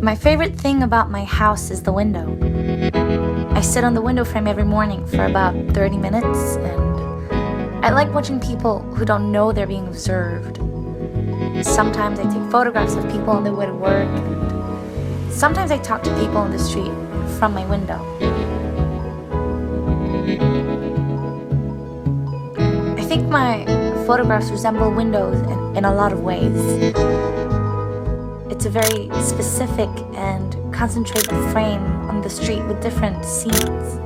My favorite thing about my house is the window. I sit on the window frame every morning for about 30 minutes, and I like watching people who don't know they're being observed. Sometimes I take photographs of people on their way to work, and sometimes I talk to people on the street from my window. I think my photographs resemble windows in a lot of ways. It's a very specific and concentrated frame on the street with different scenes.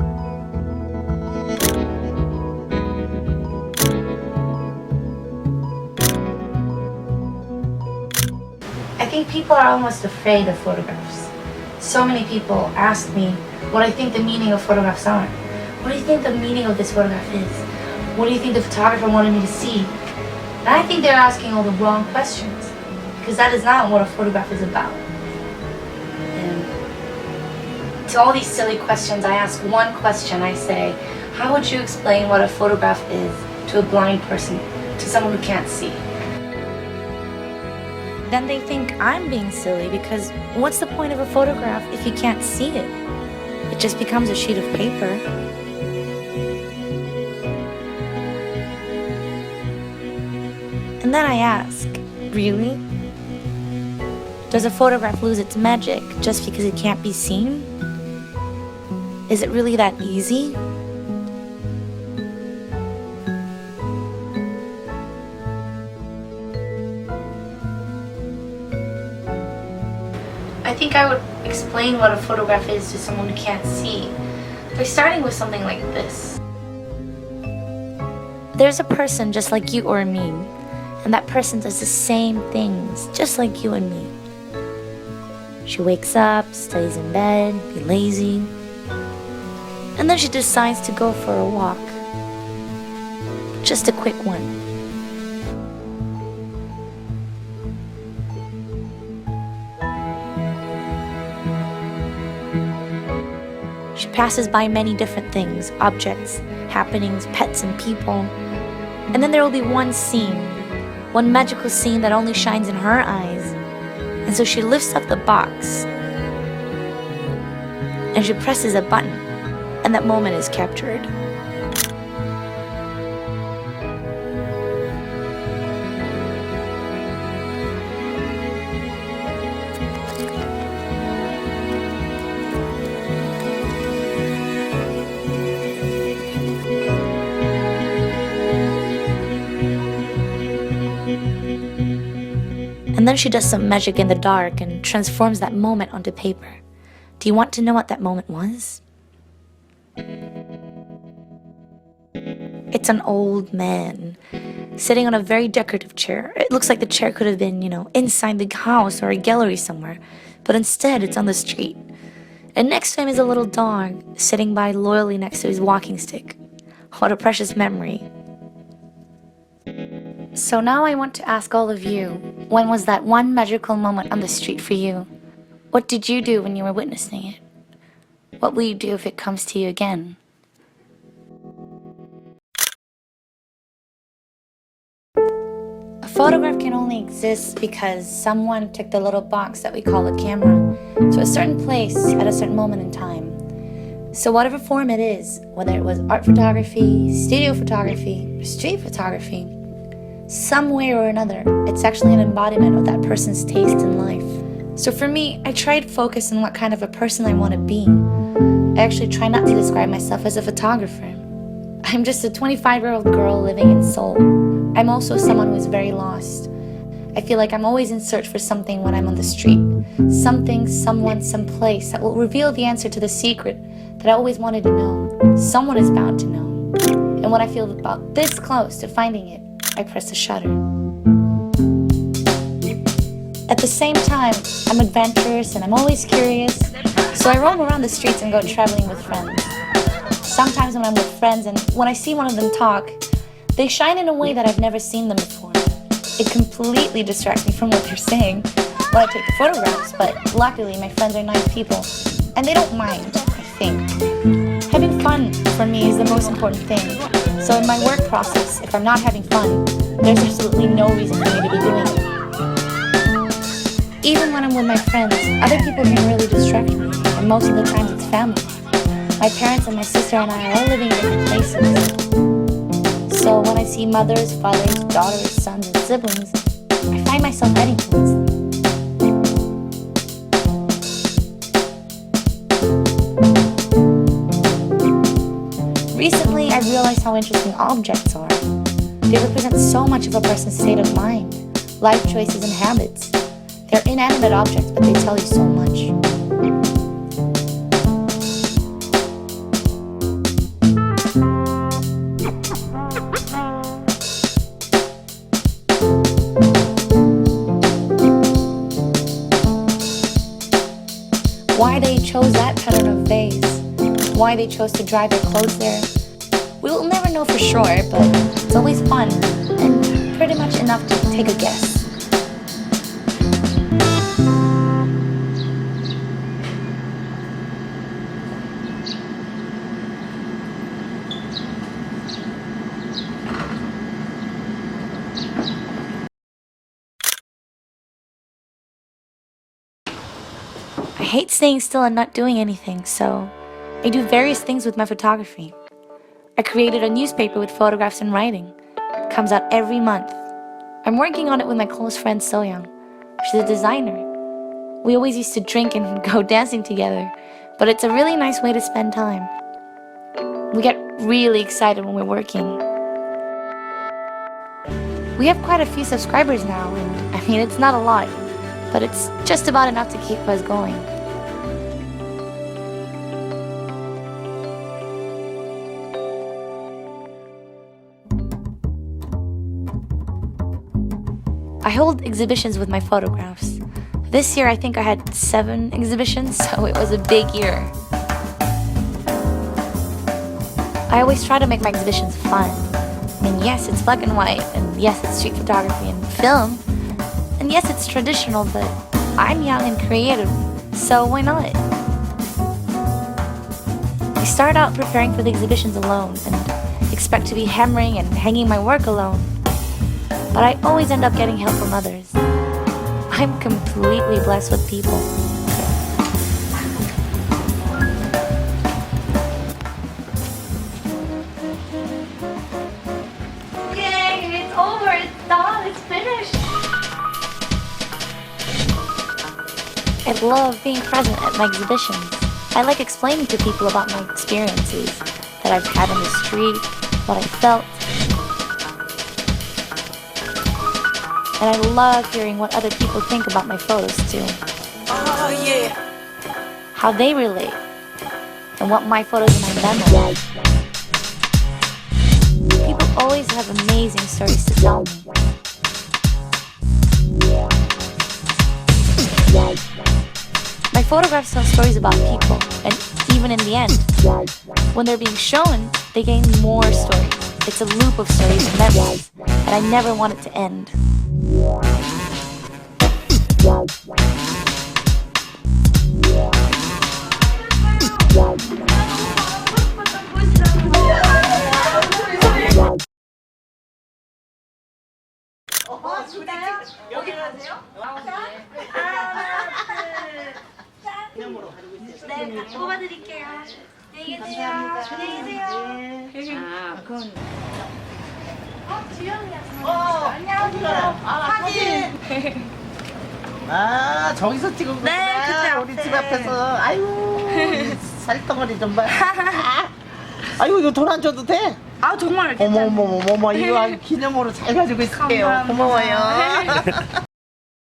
I think people are almost afraid of photographs. So many people ask me what I think the meaning of photographs are. What do you think the meaning of this photograph is? What do you think the photographer wanted me to see? And I think they're asking all the wrong questions, because that is not what a photograph is about. And to all these silly questions, I ask one question. I say, how would you explain what a photograph is to a blind person, to someone who can't see? Then they think I'm being silly, because what's the point of a photograph if you can't see it? It just becomes a sheet of paper. And then I ask, really? Does a photograph lose its magic just because it can't be seen? Is it really that easy? I think I would explain what a photograph is to someone who can't see by starting with something like this. There's a person just like you or me, and that person does the same things just like you and me. She wakes up, stays in bed, be lazy, and then she decides to go for a walk. Just a quick one. She passes by many different things, objects, happenings, pets, and people. And then there will be one scene, one magical scene that only shines in her eyes. And so she lifts up the box and she presses a button, and that moment is captured. And then she does some magic in the dark and transforms that moment onto paper. Do you want to know what that moment was? It's an old man sitting on a very decorative chair. It looks like the chair could have been, inside the house or a gallery somewhere, but instead it's on the street. And next to him is a little dog sitting by loyally next to his walking stick. What a precious memory. So now I want to ask all of you, when was that one magical moment on the street for you? What did you do when you were witnessing it? What will you do if it comes to you again? A photograph can only exist because someone took the little box that we call a camera to a certain place at a certain moment in time. So whatever form it is, whether it was art photography, studio photography, or street photography, some way or another, it's actually an embodiment of that person's taste in life. So for me, I try to focus on what kind of a person I want to be. I actually try not to describe myself as a photographer. I'm just a 25-year-old girl living in Seoul. I'm also someone who is very lost. I feel like I'm always in search for something when I'm on the street. Something, someone, someplace that will reveal the answer to the secret that I always wanted to know. Someone is bound to know. And when I feel about this close to finding it, I press the shutter. At the same time, I'm adventurous and I'm always curious, so I roam around the streets and go traveling with friends. Sometimes when I'm with friends and when I see one of them talk, they shine in a way that I've never seen them before. It completely distracts me from what they're saying when I take the photographs, but luckily my friends are nice people and they don't mind, I think. Having fun for me is the most important thing. So in my work process, if I'm not having fun, there's absolutely no reason for me to be doing it. Even when I'm with my friends, other people can really distract me, and most of the times it's family. My parents and my sister and I are all living in different places. So when I see mothers, fathers, daughters, sons, and siblings, I find myself heading towards them. Recently, I realized how interesting objects are. They represent so much of a person's state of mind, life choices, and habits. They're inanimate objects, but they tell you so much. Why they chose that pattern of vase, why they chose to dry their clothes there, we will never know for sure, but it's always fun and pretty much enough to take a guess. I hate staying still and not doing anything, so I do various things with my photography. I created a newspaper with photographs and writing. It comes out every month. I'm working on it with my close friend So-young. She's a designer. We always used to drink and go dancing together, but it's a really nice way to spend time. We get really excited when we're working. We have quite a few subscribers now, and I mean, it's not a lot, but it's just about enough to keep us going. I hold exhibitions with my photographs. This year I think I had 7 exhibitions, so it was a big year. I always try to make my exhibitions fun. I mean, yes, it's black and white, and yes, it's street photography and film, and yes, it's traditional, but I'm young and creative, so why not? I start out preparing for the exhibitions alone and expect to be hammering and hanging my work alone. But I always end up getting help from others. I'm completely blessed with people. Yay, it's over, it's done, it's finished. I love being present at my exhibitions. I like explaining to people about my experiences that I've had on the street, what I felt. And I love hearing what other people think about my photos too. Oh yeah! How they relate, and what my photos and my memories. People always have amazing stories to tell me. My photographs tell stories about people, and even in the end, when they're being shown, they gain more stories. It's a loop of stories and memories, and I never want it to end. 네, 다 뽑아드릴게요. 안녕히 계세요. 안녕히 계세요. 주영이야. 안녕하세요. 사진. 아, 저기서 찍은 거구나. 네, 그때 앞에. 우리 집 앞에서. 아유, 살덩어리 좀 봐. 아유, 이거 돈 안 줘도 돼? 아, 정말 어머, 이거 아주 기념으로 잘 가지고 있을게요. 감사합니다. 고마워요.